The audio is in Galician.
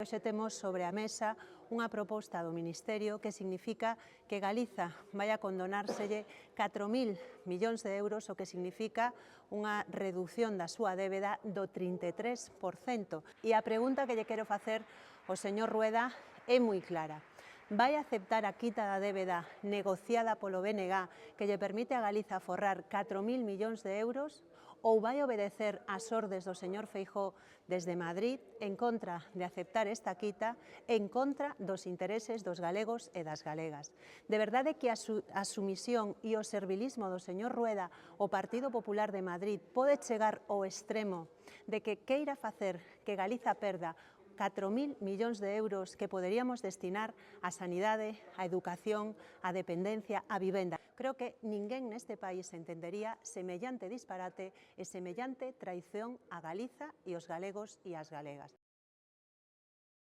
Hoxe temos sobre a mesa unha proposta do Ministerio que significa que Galiza vai a condonárselle 4.000 millóns de euros, o que significa unha reducción da súa débeda do 33%. E a pregunta que lle quero facer ao señor Rueda é moi clara. Vai aceptar a quita da débeda negociada polo BNG que lle permite a Galiza forrar 4.000 millóns de euros ou vai obedecer ás ordes do señor Feijóo desde Madrid en contra de aceptar esta quita, en contra dos intereses dos galegos e das galegas? De verdade que a sumisión e o servilismo do señor Rueda ao Partido Popular de Madrid pode chegar ao extremo de que queira facer que Galiza perda 4.000 millóns de euros que poderíamos destinar á sanidade, á educación, á dependencia, á vivenda? Creo que ninguén neste país entendería semellante disparate e semellante traición a Galiza e os galegos e as galegas.